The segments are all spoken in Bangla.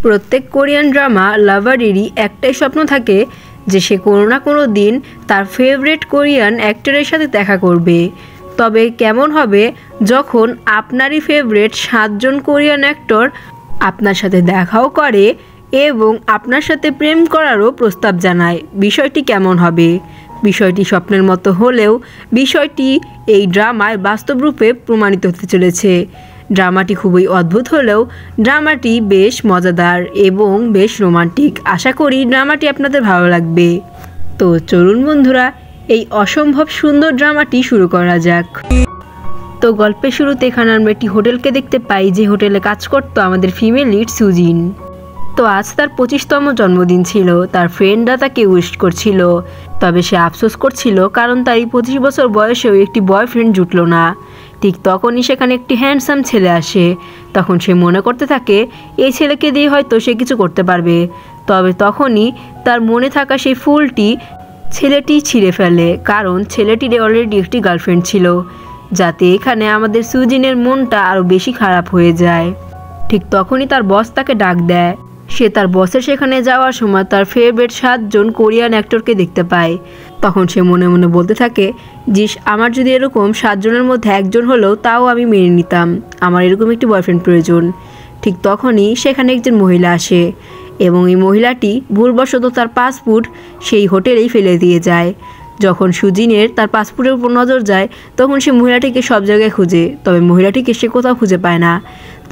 প্রত্যেক কোরিয়ান ড্রামা লাভারেরই একটাই স্বপ্ন থাকে যে সে কোনো না কোনো দিন তার ফেভারিট কোরিয়ান অ্যাক্টরের সাথে দেখা করবে। তবে কেমন হবে যখন আপনারই ফেভারিট 7 জন কোরিয়ান অ্যাক্টর আপনার সাথে দেখাও করে এবং আপনার সাথে প্রেম করারও প্রস্তাব জানায়? বিষয়টি কেমন হবে? বিষয়টি স্বপ্নের মতো হলেও বিষয়টি এই ড্রামায় বাস্তব রূপে প্রমাণিত হতে চলেছে। ড্রামাটি খুবই অদ্ভুত হলেও ড্রামাটি বেশ মজাদার এবং বেশ রোমান্টিক। আশা করি ড্রামাটি আপনাদের ভালো লাগবে। তো চলুন বন্ধুরা, এই অসম্ভব সুন্দর ড্রামাটি শুরু করা যাক। তো গল্পের শুরুতে এখানে আমরা একটি হোটেলকে দেখতে পাই, যে হোটেলে কাজ করতো আমাদের ফিমেল লিড সুজিন। তো আজ তার 25তম জন্মদিন ছিল। তার ফ্রেন্ডরা তাকে উইশ করছিল, তবে সে আফসোস করছিল কারণ তার এই 25 বছর বয়সেও একটি বয়ফ্রেন্ড জুটলো না। ঠিক তখনই সেখানে একটি হ্যান্ডসাম ছেলে আসে। তখন সে মনে করতে থাকে এই ছেলেকে দিয়ে হয়তো সে কিছু করতে পারবে। তবে তখনই তার মনে থাকা সেই ফুলটি ছেলেটি ছিঁড়ে ফেলে, কারণ ছেলেটির অলরেডি একটি গার্লফ্রেন্ড ছিল। যাতে এখানে আমাদের সুজিনের মনটা আরও বেশি খারাপ হয়ে যায়। ঠিক তখনই তার বস তাকে ডাক দেয়। সে তার বসের সেখানে যাওয়ার সময় তার ফেভারিট 7 জন কোরিয়ান অ্যাক্টরকে দেখতে পায়। তখন সে মনে মনে বলতে থাকে, জিস, আমার যদি এরকম 7 জনের মধ্যে একজন হলেও তাও আমি মেনে নিতাম। আমার এরকম একটি বয়ফ্রেন্ড প্রয়োজন। ঠিক তখনই সেখানে একজন মহিলা আসে এবং এই মহিলাটি ভুলবশত তার পাসপোর্ট সেই হোটেলেই ফেলে দিয়ে যায়। যখন সুজিনের তার পাসপোর্টের উপর নজর যায় তখন সে মহিলাটিকে সব জায়গায় খুঁজে, তবে মহিলাটিকে সে কোথাও খুঁজে পায় না।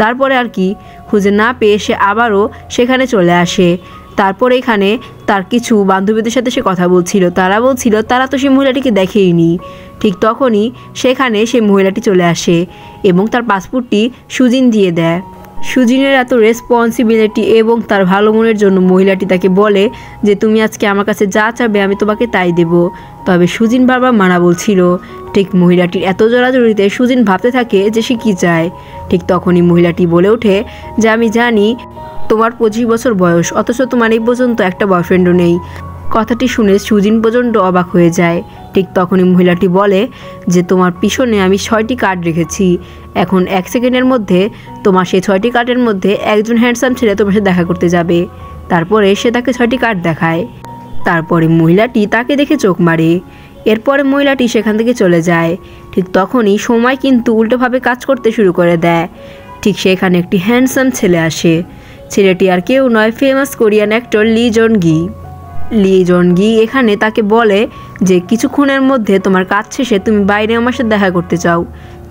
তারপরে আর কি খুঁজে না পেয়ে সে আবারও সেখানে চলে আসে। তারপরে এখানে তার কিছু বান্ধবীদের সাথে সে কথা বলছিল। তারা বলছিল তারা তো সেই মহিলাটিকে দেখেইনি। ঠিক তখনই সেখানে সেই মহিলাটি চলে আসে এবং তার পাসপোর্টটি সুজিন দিয়ে দেয়। সুজিনের এত রেসপন্সিবিলিটি এবং তার ভালো মনের জন্য মহিলাটি তাকে বলে যে তুমি আজকে আমার কাছে যা চাবে আমি তোমাকে তাই দেব। তবে সুজিন বারবার মানা বলছিল। ঠিক মহিলাটির এত জোরাজোরিতে সুজিন ভাবতে থাকে যে সে কী চায়। ঠিক তখনই মহিলাটি বলে ওঠে যে আমি জানি তোমার 25 বছর বয়স, অথচ তোমার এই পর্যন্ত একটা বয়ফ্রেন্ডও নেই। কথাটি শুনে সুজিন প্রচণ্ড অবাক হয়ে যায়। ঠিক তখনই মহিলাটি বলে যে তোমার পিছনে আমি 6টি কার্ড রেখেছি। এখন 1 সেকেন্ডের মধ্যে তোমার সেই 6টি কার্ডের মধ্যে একজন হ্যান্ডসাম ছেলে তোমার সাথে দেখা করতে যাবে। তারপরে সে তাকে 6টি কার্ড দেখায়। তারপরে মহিলাটি তাকে দেখে চোখ মারে। এরপরে মহিলাটি সেখান থেকে চলে যায়। ঠিক তখনই সময় কিন্তু উল্টোভাবে কাজ করতে শুরু করে দেয়। ঠিক সেখানে একটি হ্যান্ডসাম ছেলে আসে। ছেলেটি আর কেউ নয়, ফেমাস কোরিয়ান অ্যাক্টর লি জন গি এখানে তাকে বলে যে কিছুক্ষণের মধ্যে তোমার কাজ শেষে তুমি বাইরে আমার সাথে দেখা করতে চাও।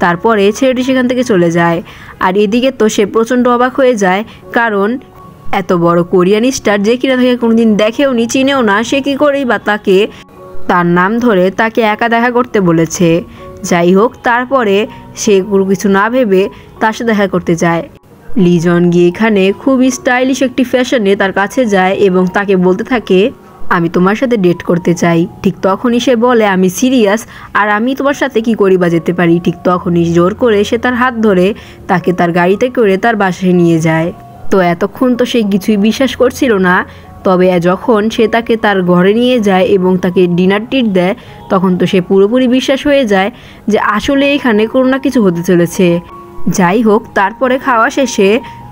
তারপরে ছেলেটি সেখান থেকে চলে যায়। আর এদিকে তো সে প্রচণ্ড অবাক হয়ে যায়, কারণ এত বড় কোরিয়ান স্টার যে কিনা তাকে কোনোদিন দেখেও নি, চিনেও না, সে কী করেই বা তাকে তার নাম ধরে তাকে একা দেখা করতে বলেছে। যাই হোক, তারপরে সে কোনো কিছু না ভেবে তার সাথে দেখা করতে যায়। লি জন গি এখানে খুব স্টাইলিশ একটি ফ্যাশনে তার কাছে যায় এবং তাকে বলতে থাকে আমি তোমার সাথে ডেট করতে চাই। ঠিক তখনই সে বলে আমি সিরিয়াস, আর আমি তোমার সাথে কি করি বা যেতে পারি। ঠিক তখনই জোর করে সে তার হাত ধরে তাকে তার গাড়িতে করে তার বাসায় নিয়ে যায়। তো এতক্ষণ তো সে কিছুই বিশ্বাস করছিল না। তবে যখন সে তাকে তার ঘরে নিয়ে যায় এবং তাকে ডিনার ট্রিট দেয় তখন তো সে পুরোপুরি বিশ্বাস হয়ে যায় যে আসলে এখানে কোনো না কিছু হতে চলেছে। যাই হোক, তারপরে খাওয়া শেষে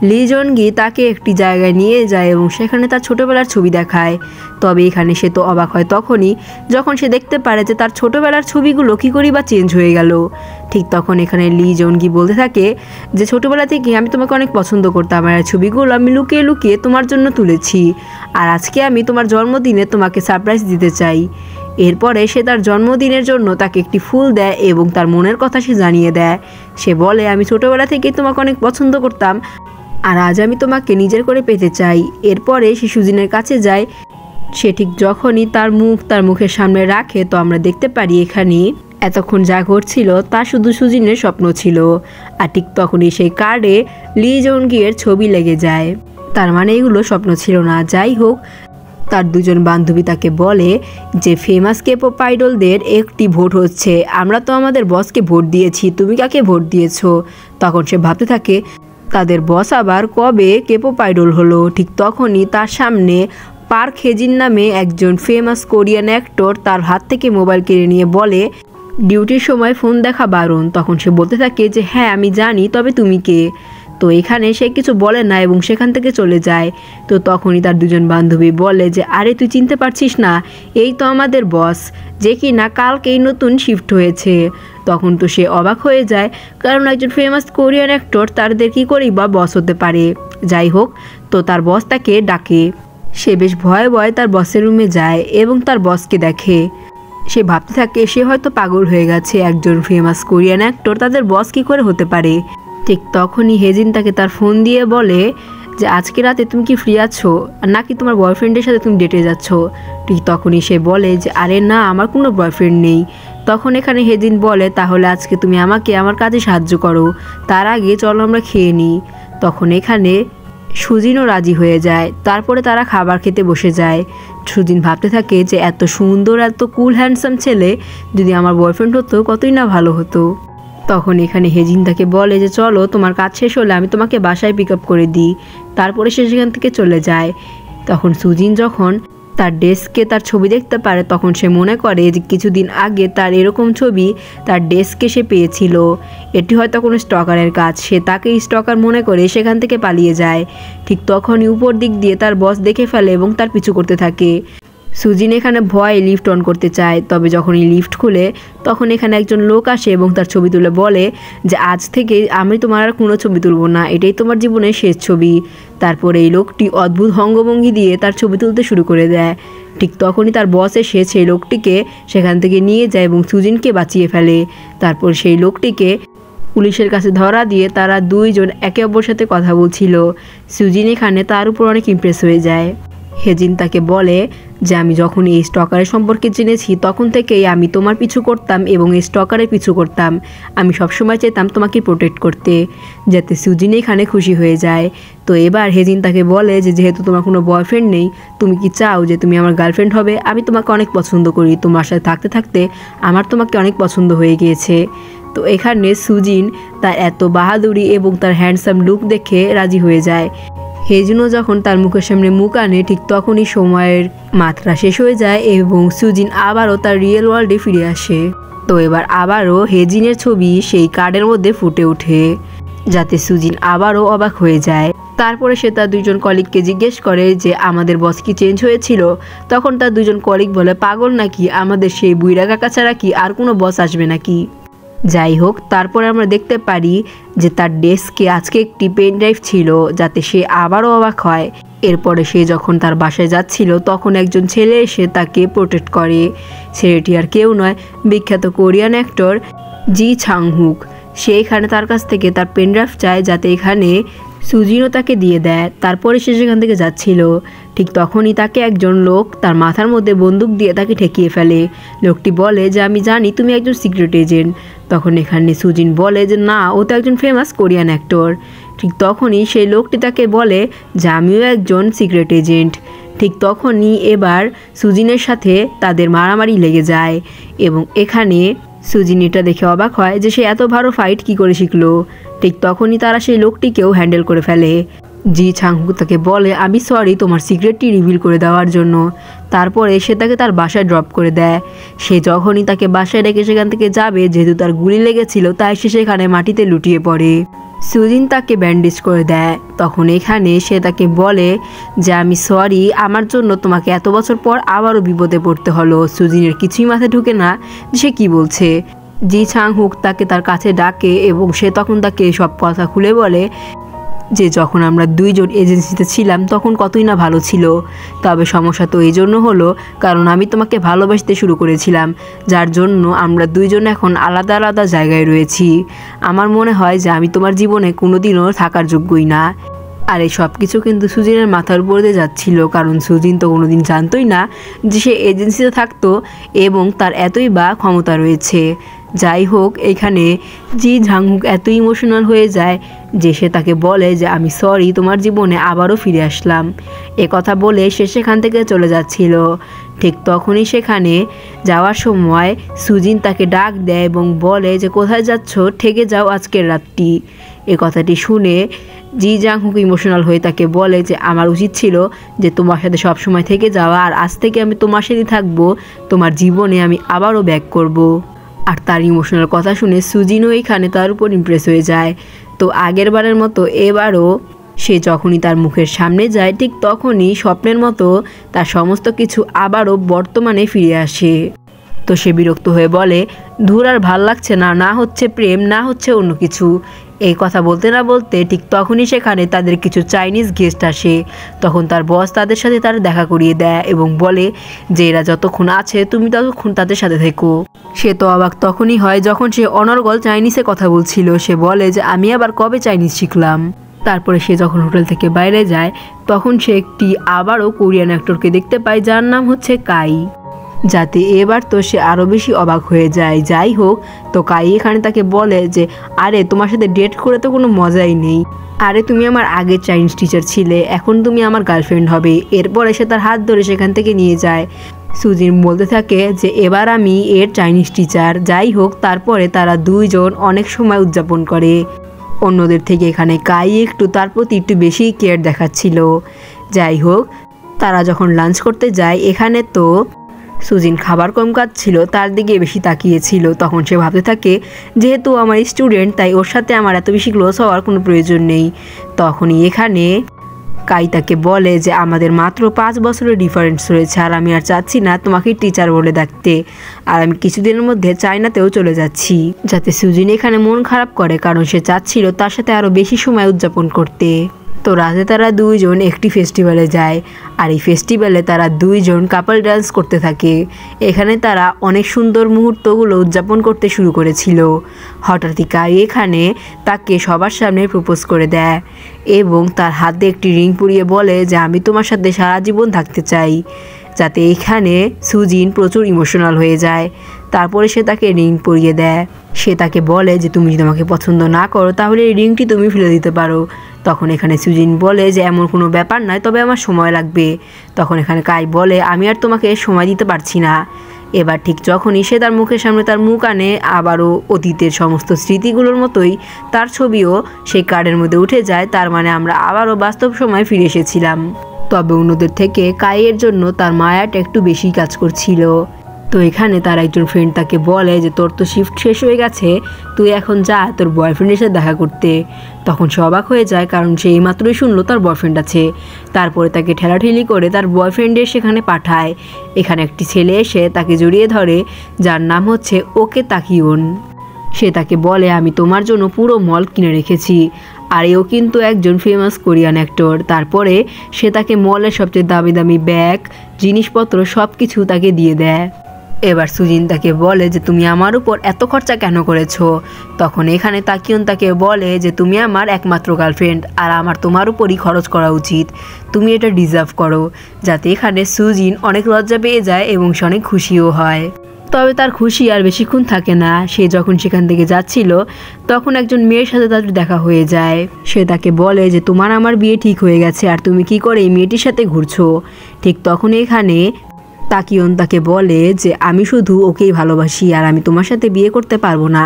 লি জন গি তাকে একটি জায়গায় নিয়ে যায় এবং সেখানে তার ছোটোবেলার ছবি দেখায়। তবে এখানে সে তো অবাক হয় তখনই যখন সে দেখতে পারে যে তার ছোটোবেলার ছবিগুলো কী করেই বা চেঞ্জ হয়ে গেল। ঠিক তখন এখানে লি জন গি বলতে থাকে যে ছোটোবেলা থেকে আমি তোমাকে অনেক পছন্দ করতাম, আর ছবিগুলো আমি লুকিয়ে লুকিয়ে তোমার জন্য তুলেছি, আর আজকে আমি তোমার জন্মদিনে তোমাকে সারপ্রাইজ দিতে চাই। এরপরে সে তার জন্মদিনের জন্য তাকে একটি ফুল দেয় এবং তার মনের কথা সে জানিয়ে দেয়। সে বলে আমি ছোটোবেলা থেকেই তোমাকে অনেক পছন্দ করতাম, আর আজ আমি তোমাকে নিজের করে পেতে চাই। এরপরে সে সুজিনের কাছে যায়। সে ঠিক যখনই তার মুখের সামনে রাখে তো আমরা দেখতে পারি এখানে এতক্ষণ যা ঘটছিল তা শুধু সুজিনের স্বপ্ন ছিল। আর ঠিক তখনই সেই কার্ডে লি জন গিয়ের ছবি লেগে যায়। তার মানে এগুলো স্বপ্ন ছিল না। যাই হোক, তার 2 জন বান্ধবী তাকে বলে যে ফেমাস কেপপ আইডলদের একটি ভোট হচ্ছে, আমরা তো আমাদের বসকে ভোট দিয়েছি, তুমি কাকে ভোট দিয়েছো। তখন সে ভাবতে থাকে তাদের বস আবার কবে কেপপ আইডল হলো। ঠিক তখনই তার সামনে পার্ক হেজিন নামে একজন ফেমাস কোরিয়ান অ্যাক্টর তার হাত থেকে মোবাইল কেড়ে নিয়ে বলে ডিউটির সময় ফোন দেখা বারণ। তখন সে বলতে থাকে যে হ্যাঁ আমি জানি, তবে তুমি কে। তো এখানে সে কিছু বলে না এবং সেখান থেকে চলে যায়। তো তখনই তার দুজন বান্ধবী বলে যে আরে তুই চিনতে পারছিস না, এই তো আমাদের বস, যে কি না কালকেই নতুন শিফট হয়েছে। তখন তো সে অবাক হয়ে যায়, কারণ একজন ফেমাস কোরিয়ান অ্যাক্টর তাদের কী করেই বা বস হতে পারে। যাই হোক, তো তার বস তাকে ডাকে। সে বেশ ভয়ে ভয়ে তার বসের রুমে যায় এবং তার বসকে দেখে। সে ভাবতে থাকে সে হয়তো পাগল হয়ে গেছে, একজন ফেমাস কোরিয়ান অ্যাক্টর তাদের বস কী করে হতে পারে। ঠিক তখনই হেজিন তাকে তার ফোন দিয়ে বলে যে আজকে রাতে তুমি কি ফ্রি আছো, নাকি তোমার বয়ফ্রেন্ডের সাথে তুমি ডেটে যাচ্ছ। ঠিক তখনই সে বলে যে আরে না, আমার কোনো বয়ফ্রেন্ড নেই। তখন এখানে হেজিন বলে তাহলে আজকে তুমি আমাকে আমার কাজে সাহায্য করো, তার আগে চলো আমরা খেয়ে নিই। তখন এখানে সুজিনও রাজি হয়ে যায়। তারপরে তারা খাবার খেতে বসে যায়। সুজিন ভাবতে থাকে যে এত সুন্দর এত কুল হ্যান্ডসাম ছেলে যদি আমার বয়ফ্রেন্ড হতো কতই না ভালো হতো। তখন এখানে হেজিন তাকে বলে যে চলো তোমার কাজ শেষ হলে আমি তোমাকে বাসায় পিক আপ করে দিই। তারপরে সে সেখান থেকে চলে যায়। তখন সুজিন যখন তার ডেস্কে তার ছবি দেখতে পারে তখন সে মনে করে যে কিছুদিন আগে তার এরকম ছবি তার ডেস্কে সে পেয়েছিল। এটি হয়তো কোনো স্টকারের কাজ। সে তাকেই স্টকার মনে করে সেখান থেকে পালিয়ে যায়। ঠিক তখনই উপর দিক দিয়ে তার বস দেখে ফেলে এবং তার পিছু করতে থাকে। সুজিন এখানে ভয়ে লিফট অন করতে চায়, তবে যখনই লিফট খুলে তখন এখানে একজন লোক আসে এবং তার ছবি তুলে বলে যে আজ থেকে আমি তোমার আর কোনো ছবি তুলব না, এটাই তোমার জীবনের শেষ ছবি। তারপরে এই লোকটি অদ্ভুত অঙ্গভঙ্গি দিয়ে তার ছবি তুলতে শুরু করে দেয়। ঠিক তখনই তার বস এসে সেই লোকটিকে সেখান থেকে নিয়ে যায় এবং সুজিনকে বাঁচিয়ে ফেলে। তারপর সেই লোকটিকে পুলিশের কাছে ধরা দিয়ে তারা দুইজন একে অপরের সাথে কথা বলছিল। সুজিন এখানে তার উপর অনেক ইমপ্রেস হয়ে যায়। হেজিন তাকে বলে যে আমি যখন এই স্টকারের সম্পর্কে জেনেছি তখন থেকেই আমি তোমার পিছু করতাম এবং এই স্টকারের পিছু করতাম। আমি সবসময় চাইতাম তোমাকে প্রোটেক্ট করতে, যাতে সুজিন এখানে খুশি হয়ে যায়। তো এবার হেজিন তাকে বলে যে যেহেতু তোমার কোনো বয়ফ্রেন্ড নেই, তুমি কি চাও যে তুমি আমার গার্লফ্রেন্ড হবে? আমি তোমাকে অনেক পছন্দ করি, তোমার সাথে থাকতে থাকতে আমার তোমাকে অনেক পছন্দ হয়ে গিয়েছে। তো এখানে সুজিন তার এত বাহাদুরি এবং তার হ্যান্ডসাম লুক দেখে রাজি হয়ে যায়। হেজিনও যখন তার মুখের সামনে মুখ আনে ঠিক তখনই সময়ের মাত্রা শেষ হয়ে যায় এবং সুজিন আবারও তার রিয়েল ওয়ার্ল্ডে ফিরে আসে। তো এবার আবারও হেজিনের ছবি সেই কার্ডের মধ্যে ফুটে ওঠে, যাতে সুজিন আবারও অবাক হয়ে যায়। তারপরে সে তার দুজন কলিগকে জিজ্ঞেস করে যে আমাদের বস কি চেঞ্জ হয়েছিল। তখন তার দুজন কলিগ বলে পাগল নাকি, আমাদের সেই বুইরা কাকা ছাড়া কি আর কোনো বস আসবে নাকি। যাই হোক, তারপরে আমরা দেখতে পারি যে তার ডেস্কে আজকে একটি পেন ড্রাইভ ছিল, যাতে সে আবারও অবাক হয়। এরপরে সে যখন তার বাসায় যাচ্ছিল তখন একজন ছেলে এসে তাকে প্রোটেক্ট করে। ছেলেটি আর কেউ নয়, বিখ্যাত কোরিয়ান অ্যাক্টর জি ছাংহুক। সে এখানে তার কাছ থেকে তার পেন ড্রাইভ চায়, যাতে এখানে সুজিনও তাকে দিয়ে দেয়। তারপরে সে সেখান থেকে যাচ্ছিল। ঠিক তখনই তাকে একজন লোক তার মাথার মধ্যে বন্দুক দিয়ে তাকে ঠেকিয়ে ফেলে। লোকটি বলে যে আমি জানি তুমি একজন সিক্রেট এজেন্ট। তখন এখানে সুজিন বলে যে না, ও তো একজন ফেমাস কোরিয়ান অ্যাক্টর। ঠিক তখনই সেই লোকটি তাকে বলে যে আমিও একজন সিক্রেট এজেন্ট। ঠিক তখনই এবার সুজিনের সাথে তাদের মারামারি লেগে যায় এবং এখানে সুজিন এটা দেখে অবাক হয় যে সে এত ভালো ফাইট কি করে শিখলো। ঠিক তখনই তারা সেই লোকটিকেও হ্যান্ডেল করে ফেলে। জি ছাংহুক তাকে বলে আমি সরি তোমার সিক্রেটটি রিভিল করে দেওয়ার জন্য। তারপরে সে তাকে তার বাসায় ড্রপ করে দেয়। সে যখনই তাকে বাসায় রেখে সেখান থেকে যাবে, যেহেতু তার গুলি লেগেছিল তাই সে সেখানে মাটিতে লুটিয়ে পড়ে। সুজিন তাকে ব্যান্ডেজ করে দেয়। তখন এখানে সে তাকে বলে যে আমি সরি, আমার জন্য তোমাকে এত বছর পর আবারও বিপদে পড়তে হলো। সুজিনের কিছুই মাথায় ঢুকে না যে সে কী বলছে। জি ছাংহুক তাকে তার কাছে ডাকে এবং সে তখন তাকে সব কথা খুলে বলে যে যখন আমরা দুইজন এজেন্সিতে ছিলাম তখন কতই না ভালো ছিল, তবে সমস্যা তো এই জন্য হলো কারণ আমি তোমাকে ভালোবাসতে শুরু করেছিলাম, যার জন্য আমরা দুইজন এখন আলাদা আলাদা জায়গায় রয়েছি। আমার মনে হয় যে আমি তোমার জীবনে কোনোদিনও থাকার যোগ্যই না। আর এই সব কিছু কিন্তু সুজিনের মাথার উপর দিয়ে যাচ্ছিল, কারণ সুজিন তো কোনোদিন জানতোই না যে সে এজেন্সিতে থাকতো এবং তার এতই বা ক্ষমতা রয়েছে। যাই হোক, এখানে জি ঝাংহুক এত ইমোশনাল হয়ে যায় যে সে তাকে বলে যে আমি সরি, তোমার জীবনে আবারও ফিরে আসলাম। কথা বলে সে সেখান থেকে চলে যাচ্ছিল। ঠিক তখনই সেখানে যাওয়ার সময় সুজিন তাকে ডাক দেয় এবং বলে যে কোথায় যাচ্ছ, থেকে যাও আজকের রাতটি। কথাটি শুনে জি জাংহুক ইমোশনাল হয়ে তাকে বলে যে আমার উচিত ছিল যে তোমার সাথে সবসময় থেকে যাওয়া, আর আজ থেকে আমি তোমার সাথে থাকবো, তোমার জীবনে আমি আবারও ব্যাক করব। আর তার ইমোশনাল কথা শুনে সুজিনও এখানে তার উপর ইমপ্রেস হয়ে যায়। তো আগের বারের মতো এবারও সে যখনই তার মুখের সামনে যায় ঠিক তখনই স্বপ্নের মতো তার সমস্ত কিছু আবারও বর্তমানে ফিরে আসে। তো সে বিরক্ত হয়ে বলে, ধুর আর ভাল লাগছে না, না হচ্ছে প্রেম না হচ্ছে অন্য কিছু। এই কথা বলতে না বলতে ঠিক তখনই সেখানে তাদের কিছু চাইনিজ গেস্ট আসে। তখন তার বস তাদের সাথে তার দেখা করিয়ে দেয় এবং বলে যে এরা যতক্ষণ আছে তুমি ততক্ষণ তাদের সাথে থেকো। সে তো অবাক তখনই হয় যখন সে অনর্গল চাইনিজে কথা বলছিল। সে বলে যে আমি আবার কবে চাইনিজ শিখলাম। তারপরে সে যখন হোটেল থেকে বাইরে যায় তখন সে একটি আবারও কোরিয়ান অ্যাক্টরকে দেখতে পায় যার নাম হচ্ছে কাই। যাতে এবার তো সে আরও বেশি অবাক হয়ে যায়। যাই হোক, তো কাই এখানে তাকে বলে যে আরে তোমার সাথে ডেট করে তো কোনো মজাই নেই, আরে তুমি আমার আগের চাইনিজ টিচার ছিলে, এখন তুমি আমার গার্লফ্রেন্ড হবে। এরপরে সে তার হাত ধরে সেখান থেকে নিয়ে যায়। সুজিন বলতে থাকে যে এবার আমি এর চাইনিজ টিচার। যাই হোক, তারপরে তারা দুইজন অনেক সময় উদযাপন করে। অন্যদের থেকে এখানে কাই একটু তার প্রতি একটু বেশি কেয়ার দেখাচ্ছিল। যাই হোক, তারা যখন লাঞ্চ করতে যায় এখানে তো সুজিন খাবার কম খাচ্ছিল, তার দিকে বেশি তাকিয়েছিল। তখন সে ভাবতে থাকে যেহেতু আমার স্টুডেন্ট তাই ওর সাথে আমার এত বেশি ক্লোজ হওয়ার কোনো প্রয়োজন নেই। তখনই এখানে কাই তাকে বলে যে আমাদের মাত্র 5 বছরের ডিফারেন্স রয়েছে আর আমি আর চাচ্ছি না তোমাকে টিচার বলে ডাকতে, আর আমি কিছুদিনের মধ্যে চায়নাতেও চলে যাচ্ছি। যাতে সুজিন এখানে মন খারাপ করে কারণ সে চাচ্ছিল তার সাথে আরও বেশি সময় উদযাপন করতে। তো রাতে তারা দুইজন একটি ফেস্টিভ্যালে যায় আর এই ফেস্টিভ্যালে তারা দুইজন কাপল ডান্স করতে থাকে। এখানে তারা অনেক সুন্দর মুহূর্তগুলো উদযাপন করতে শুরু করেছিল। হঠাৎই কাই এখানে তাকে সবার সামনে প্রপোজ করে দেয় এবং তার হাতে একটি রিং পরিয়ে বলে যে আমি তোমার সাথে সারা জীবন থাকতে চাই। যাতে এখানে সুজিন প্রচুর ইমোশনাল হয়ে যায়। তারপরে সে তাকে রিং পরিয়ে দেয়। সে তাকে বলে যে তুমি যদি আমাকে পছন্দ না করো তাহলে এই রিংটি তুমি ফেলে দিতে পারো। তখন এখানে সুজিন বলে যে এমন কোনো ব্যাপার নয়, তবে আমার সময় লাগবে। তখন এখানে কাই বলে আমি আর তোমাকে সময় দিতে পারছি না। এবার ঠিক যখনই সে তার মুখের সামনে তার মুখ আনে আবারও অতীতের সমস্ত স্মৃতিগুলোর মতোই তার ছবিও সেই কার্ডের মধ্যে উঠে যায়। তার মানে আমরা আবারও বাস্তব সময়ে ফিরে এসেছিলাম। তবে অন্যদের থেকে কাইয়ের জন্য তার মায়াটা একটু বেশি কাজ করছিল। তো এখানে তার একজন ফ্রেন্ড তাকে বলে যে তোর তো শিফট শেষ হয়ে গেছে, তুই এখন যা তোর বয়ফ্রেন্ডের সাথে দেখা করতে। তখন সে অবাক হয়ে যায় কারণ সে এইমাত্রই শুনলো তার বয়ফ্রেন্ড আছে। তারপরে তাকে ঠেলাঠেলি করে তার বয়ফ্রেন্ডের সেখানে পাঠায়। এখানে একটি ছেলে এসে তাকে জড়িয়ে ধরে যার নাম হচ্ছে ওকে তাকিওন। সে তাকে বলে আমি তোমার জন্য পুরো মল কিনে রেখেছি, আর এও কিন্তু একজন ফেমাস কোরিয়ান অ্যাক্টর। তারপরে সে তাকে মলের সবচেয়ে দামি দামি ব্যাগ জিনিসপত্র সব কিছু তাকে দিয়ে দেয়। এবার সুজিন তাকে বলে যে তুমি আমার উপর এত খরচা কেন করেছো। তখন এখানে তাকিয়ন তাকে বলে যে তুমি আমার একমাত্র গার্লফ্রেন্ড আর আমার তোমার উপরই খরচ করা উচিত, তুমি এটা ডিজার্ভ করো। যাতে এখানে সুজিন অনেক লজ্জা পেয়ে যায় এবং সে অনেক খুশিও হয়। তবে তার খুশি আর বেশিক্ষণ থাকে না। সে যখন সেখান থেকে যাচ্ছিল তখন একজন মেয়ের সাথে তাদের দেখা হয়ে যায়। সে তাকে বলে যে তোমার আমার বিয়ে ঠিক হয়ে গেছে আর তুমি কি করে এই মেয়েটির সাথে ঘুরছো। ঠিক তখন এখানে তাকিয়ন তাকে বলে যে আমি শুধু ওকেই ভালোবাসি আর আমি তোমার সাথে বিয়ে করতে পারবো না।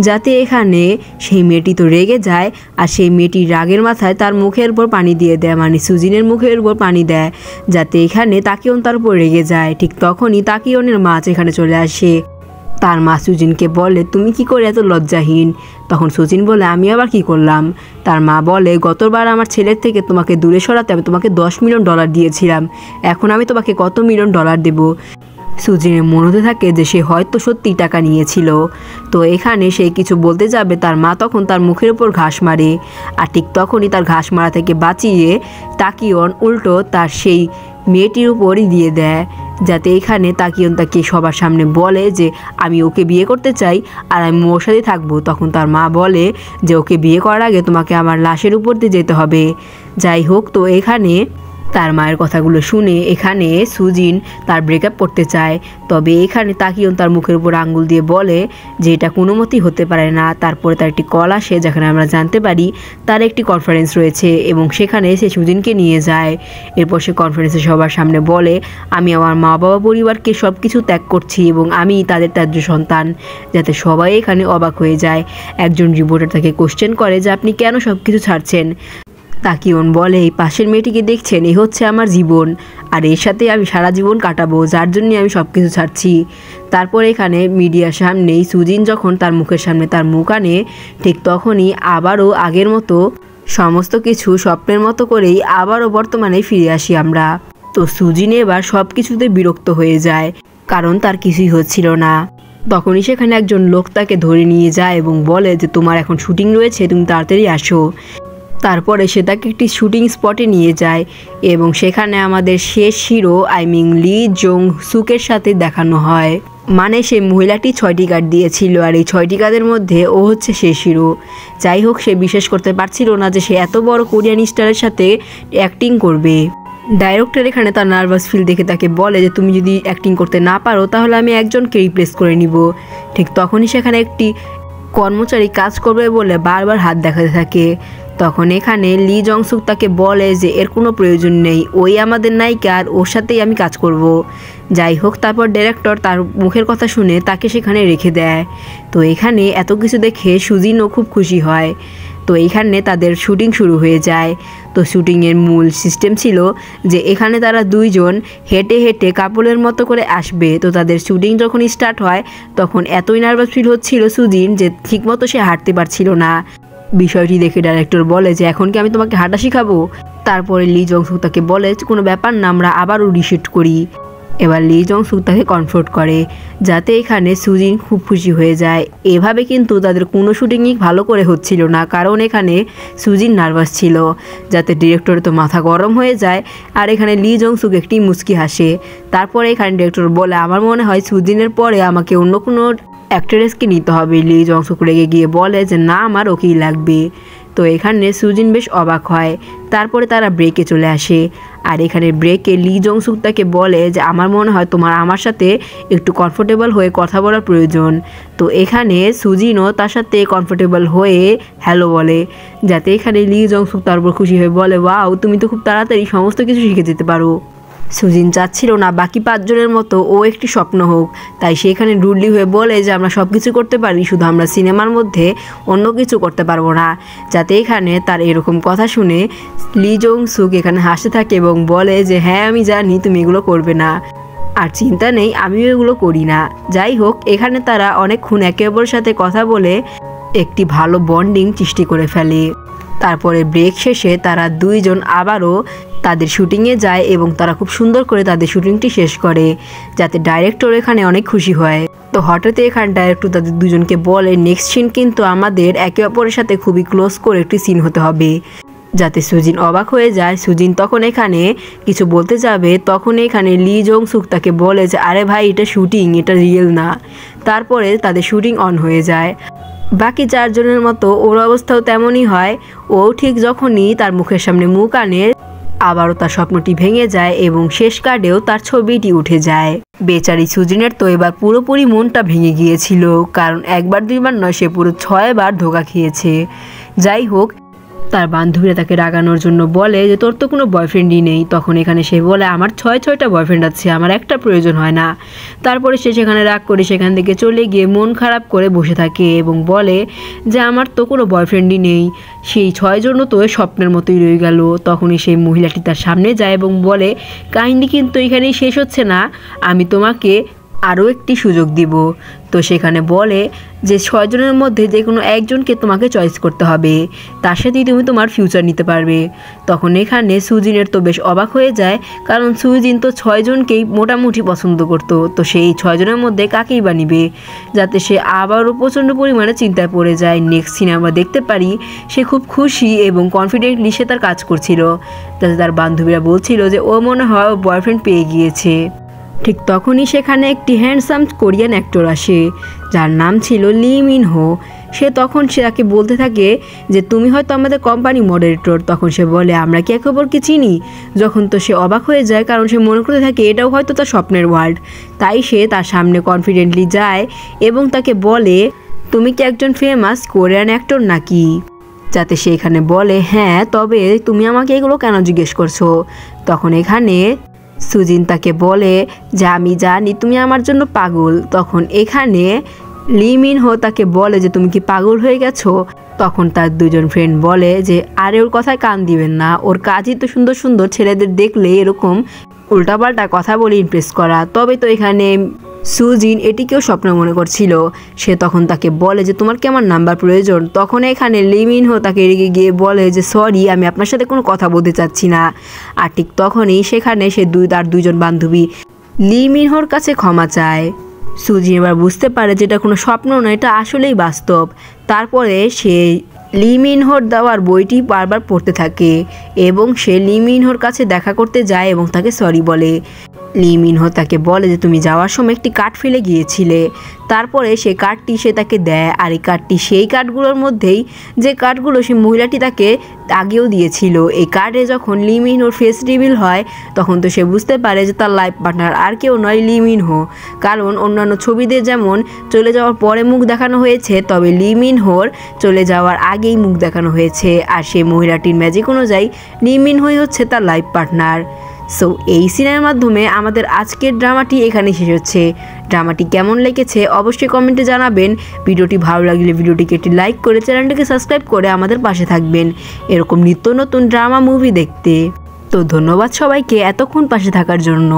যাতে এখানে সেই মেয়েটি তো রেগে যায় আর সেই মেয়েটি রাগের মাথায় তার মুখের উপর পানি দিয়ে দেয়, মানে সুজিনের মুখের উপর পানি দেয়। যাতে এখানে তাকিয়ন তার উপর রেগে যায়। ঠিক তখনই তাকিয়নের মা এখানে চলে আসে। তার মা সুজিনকে বলে তুমি কি করে এত লজ্জাহীন। তখন সুজিন বলে আমি আবার কি করলাম। তার মা বলে গতবার আমার ছেলের থেকে তোমাকে দূরে সরাতে আমি তোমাকে $10 মিলিয়ন দিয়েছিলাম, এখন আমি তোমাকে কত $1 মিলিয়ন দেব। সুজিনের মনে হতে থাকে যে সে হয়তো সত্যি টাকা নিয়েছিল। তো এখানে সে কিছু বলতে যাবে তার মা তখন তার মুখের উপর ঘাস মারে। আর ঠিক তখনই তার ঘাস মারা থেকে বাঁচিয়ে তাকিয়ন উল্টো তার সেই মেয়েটির উপরই দিয়ে দেয়। যাতে এখানে তাকিয়ন তাকে সবার সামনে বলে যে আমি ওকে বিয়ে করতে চাই আর আমি ওর সাথে থাকবো। তখন তার মা বলে যে ওকে বিয়ে করার আগে তোমাকে আমার লাশের উপর দিয়ে যেতে হবে। যাই হোক, তো এখানে তার মায়ের কথাগুলো শুনে এখানে সুজিন তার ব্রেকআপ করতে চায়। তবে এখানে তাকিয়ন তার মুখের উপর আঙ্গুল দিয়ে বলে যে এটা কোনো মতেই হতে পারে না। তারপরে তার একটি কল আসে যেখানে আমরা জানতে পারি তার একটি কনফারেন্স রয়েছে এবং সেখানে সে সুজিনকে নিয়ে যায়। এরপর সে কনফারেন্সে সবার সামনে বলে আমি আমার মা বাবা পরিবারকে সব কিছু ত্যাগ করছি এবং আমি তাদের ত্যায্য সন্তান। যাতে সবাই এখানে অবাক হয়ে যায়। একজন রিপোর্টার তাকে কোশ্চেন করে যে আপনি কেন সব কিছু ছাড়ছেন। তাকিয়ন বলে, এই পাশের মেয়েটিকে দেখছেন, এই হচ্ছে আমার জীবন, আর এর সাথে আমি সারা জীবন কাটাবো, যার জন্য আমি সব কিছু ছাড়ছি। তারপর এখানে মিডিয়ার সামনেই সুজিন যখন তার মুখের সামনে তার মুখ আনে, ঠিক তখনই আবারও আগের মতো সমস্ত কিছু স্বপ্নের মতো করেই আবারও বর্তমানে ফিরে আসি আমরা। তো সুজিন এবার সব কিছুতে বিরক্ত হয়ে যায়, কারণ তার কিছুই হচ্ছিল না। তখনই সেখানে একজন লোক তাকে ধরে নিয়ে যায় এবং বলে যে তোমার এখন শুটিং রয়েছে, তুমি তাড়াতাড়ি আসো। তারপরে সে তাকে একটি শুটিং স্পটে নিয়ে যায় এবং সেখানে আমাদের শেষ হিরো লি জং সুকের সাথে দেখানো হয়। মানে সেই মহিলাটি 6টি কার্ড দিয়েছিল, আর এই 6টি কার্ডের মধ্যে ও হচ্ছে শেষ হিরো। যাই হোক, সে বিশ্বাস করতে পারছিল না যে সে এত বড় কোরিয়ান স্টারের সাথে অ্যাক্টিং করবে। ডাইরেক্টর এখানে তার নার্ভাস ফিল দেখে তাকে বলে যে তুমি যদি অ্যাক্টিং করতে না পারো তাহলে আমি একজনকে রিপ্লেস করে নিব। ঠিক তখনই সেখানে একটি কর্মচারী কাজ করবে বলে বারবার হাত দেখাতে থাকে। তখন এখানে লি জংসুক তাকে বলে যে এর কোনো প্রয়োজন নেই, ওই আমাদের নায়িকা, আর ওর সাথেই আমি কাজ করব। যাই হোক, তারপর ডাইরেক্টর তার মুখের কথা শুনে তাকে সেখানে রেখে দেয়। তো এখানে এত কিছু দেখে সুজিনও খুব খুশি হয়। তো এইখানে তাদের শুটিং শুরু হয়ে যায়। তো শুটিংয়ের মূল সিস্টেম ছিল যে এখানে তারা দুইজন হেঁটে হেঁটে কাপলের মতো করে আসবে। তো তাদের শুটিং যখন স্টার্ট হয় তখন এতই নার্ভাস ফিল হচ্ছিল সুজিন যে ঠিকমতো সে হাঁটতে পারছিল না। বিষয়টি দেখে ডাইরেক্টর বলে যে এখন কি আমি তোমাকে হাঁটা শেখাবো? তারপরে লি জংসুক তাকে বলে কোনো ব্যাপার না, আমরা আবারও রিশুট করি। এবার লি জংসুক তাকে কমফোর্ট করে, যাতে এখানে সুজিন খুব খুশি হয়ে যায়। এভাবে কিন্তু তাদের কোনো শুটিংই ভালো করে হচ্ছিল না, কারণ এখানে সুজিন নার্ভাস ছিল, যাতে ডিরেক্টর তো মাথা গরম হয়ে যায়। আর এখানে লি জংসুক একটি মুচকি হাসে। তারপরে এখানে ডিরেক্টর বলে আমার মনে হয় সুজিনের পরে আমাকে অন্য কোনো অ্যাক্ট্রেসকে নিতে হবে। লি জংসুক রেগে গিয়ে বলে যে না, আমার ওকেই লাগবে। তো এখানে সুজিন বেশ অবাক হয়। তারপরে তারা ব্রেকে চলে আসে, আর এখানে ব্রেকে লি জংসুক তাকে বলে যে আমার মনে হয় তোমার আমার সাথে একটু কমফোর্টেবল হয়ে কথা বলার প্রয়োজন। তো এখানে সুজিনও তার সাথে কমফোর্টেবল হয়ে হ্যালো বলে, যাতে এখানে লি জংসুক তার উপর খুশি হয়ে বলে ওয়াও, তুমি তো খুব তাড়াতাড়ি সমস্ত কিছু শিখে যেতে পারো। সুজিন চাচ্ছিল না বাকি 5 জনের মতো ও একটি স্বপ্ন হোক, তাই সেখানে রুডলি হয়ে বলে যে আমরা সব কিছু করতে পারি, শুধু আমরা সিনেমার মধ্যে অন্য কিছু করতে পারবো না। যাতে এখানে তার এরকম কথা শুনে লি জংসুক এখানে হাসতে থাকে এবং বলে যে হ্যাঁ আমি জানি তুমি এগুলো করবে না, আর চিন্তা নেই, আমিও এগুলো করি না। যাই হোক, এখানে তারা অনেকক্ষণ একে অপরের সাথে কথা বলে একটি ভালো বন্ডিং সৃষ্টি করে ফেলে। তারপরে ব্রেক শেষে তারা দুইজন আবারও তাদের শুটিংয়ে যায় এবং তারা খুব সুন্দর করে তাদের শুটিংটি শেষ করে, যাতে ডাইরেক্টর এখানে অনেক খুশি হয়। তো হঠাৎ এখানে ডাইরেক্টর তাদের দুজনকে বলে নেক্সট সিন কিন্তু আমাদের একে অপরের সাথে খুবই ক্লোজ করে একটি সিন হতে হবে, যাতে সুজিন অবাক হয়ে যায়। সুজিন তখন এখানে কিছু বলতে যাবে, তখন এখানে লি জংসুক তাকে বলে যে আরে ভাই, এটা শুটিং, এটা রিয়েল না। তারপরে তাদের শুটিং অন হয়ে যায়। বাকি 4 জনের মতো ওর অবস্থাও তেমনই হয়। ও ঠিক যখনই তার মুখের সামনে মুখ আনে, আবারও তার স্বপ্নটি ভেঙে যায় এবং শেষ কার্ডেও তার ছবিটি উঠে যায়। বেচারি সুজিনের তো এবার পুরোপুরি মনটা ভেঙে গিয়েছিল, কারণ 1বার 2বার নয়, সে পুরো 6 বার ধোঁকা খেয়েছে। যাই হোক, তার বান্ধবীরা তাকে রাগানোর জন্য বলে যে তোর তো কোনো বয়ফ্রেন্ডই নেই। তখন এখানে সে বলে আমার 6টা বয়ফ্রেন্ড আছে, আমার একটা প্রয়োজন হয় না। তারপরে সে সেখানে রাগ করে সেখান থেকে চলে গিয়ে মন খারাপ করে বসে থাকে এবং বলে যে আমার তো কোনো বয়ফ্রেন্ডই নেই, সেই 6 জনও তো স্বপ্নের মতোই রয়ে গেল। তখনই সেই মহিলাটি তার সামনে যায় এবং বলে কাহিনী কিন্তু এখানেই শেষ হচ্ছে না, আমি তোমাকে আরও একটি সুযোগ দিব। তো সেখানে বলে যে 6 জনের মধ্যে যে কোনো একজনকে তোমাকে চয়েস করতে হবে, তার সাথেই তুমি তোমার ফিউচার নিতে পারবে। তখন এখানে সুজিনের তো বেশ অবাক হয়ে যায়, কারণ সুজিন তো 6 জনকেই মোটামুটি পছন্দ করত। তো সেই 6 জনের মধ্যে কাকেই বা নিবে, যাতে সে আবারও প্রচণ্ড পরিমাণে চিন্তায় পড়ে যায়। নেক্সট সিনে আমরা দেখতে পারি সে খুব খুশি এবং কনফিডেন্টলি সে তার কাজ করছিল, যাতে তার বান্ধবীরা বলছিল যে ও মনে হয় বয়ফ্রেন্ড পেয়ে গিয়েছে। ঠিক তখনই সেখানে একটি হ্যান্ডসাম কোরিয়ান অ্যাক্টর আসে, যার নাম ছিল লি মিন হো। সে তখন তাকে বলতে থাকে যে তুমি হয়তো আমাদের কোম্পানি মডারেটর। তখন সে বলে আমরা কি একে অপরকে চিনি? যখন তো সে অবাক হয়ে যায়, কারণ সে মনে করতে থাকে এটাও হয়তো তার স্বপ্নের ওয়ার্ল্ড। তাই সে তার সামনে কনফিডেন্টলি যায় এবং তাকে বলে তুমি কি একজন ফেমাস কোরিয়ান অ্যাক্টর নাকি? যাতে সে এখানে বলে হ্যাঁ, তবে তুমি আমাকে এগুলো কেন জিজ্ঞেস করছো? তখন এখানে সুজিন তাকে বলে যে আমি জানি তুমি আমার জন্য পাগল। তখন এখানে লি মিন হো তাকে বলে যে তুমি কি পাগল হয়ে গেছো। তখন তার দুজন ফ্রেন্ড বলে যে আরে ওর কথায় কান দিবেন না, ওর কাজই তো সুন্দর সুন্দর ছেলেদের দেখলে এরকম উল্টাপাল্টা কথা বলে ইমপ্রেস করা। তবে তো এখানে সুজিন এটিকেও স্বপ্ন মনে করছিল। সে তখন তাকে বলে যে তোমার কি আমার নাম্বার প্রয়োজন। তখন এখানে লি মিন হো তাকে রেগে গিয়ে বলে যে সরি, আমি আপনার সাথে কোনো কথা বলতে চাচ্ছি না। আর ঠিক তখনই সেখানে সে তার দুইজন বান্ধবী লি মিন হোর কাছে ক্ষমা চায়। সুজিন এবার বুঝতে পারে যে এটা কোনো স্বপ্ন নয়, এটা আসলেই বাস্তব। তারপরে সে লি মিন হোর দেওয়ার বইটি বারবার পড়তে থাকে এবং সে লি মিন হোর কাছে দেখা করতে যায় এবং তাকে সরি বলে। লি মিন হো তাকে বলে যে তুমি যাওয়ার সময় একটি কার্ড ফেলে গিয়েছিলে। তারপরে সেই কার্ডটি সে তাকে দেয়, আর এই কার্ডটি সেই কার্ডগুলোর মধ্যেই যে কার্ডগুলো সেই মহিলাটি তাকে আগেও দিয়েছিল। এই কার্ডে যখন লি মিন হোর ফেস রিভিল হয় তখন তো সে বুঝতে পারে যে তার লাইফ পার্টনার আর কেউ নয়, লি মিন হো। কারণ অন্যান্য ছবিতে যেমন চলে যাওয়ার পরে মুখ দেখানো হয়েছে, তবে লি মিন হোর চলে যাওয়ার আগেই মুখ দেখানো হয়েছে। আর সেই মহিলাটির ম্যাজিক অনুযায়ী লি মিন হোই হচ্ছে তার লাইফ পার্টনার। সো এই সিনের মাধ্যমে আমাদের আজকের ড্রামাটি এখানে শেষ হচ্ছে। ড্রামাটি কেমন লেগেছে অবশ্যই কমেন্টে জানাবেন। ভিডিওটি ভালো লাগলে ভিডিওটিকে একটি লাইক করে চ্যানেলটিকে সাবস্ক্রাইব করে আমাদের পাশে থাকবেন এরকম নিত্য নতুন ড্রামা মুভি দেখতে। তো ধন্যবাদ সবাইকে এতক্ষণ পাশে থাকার জন্য।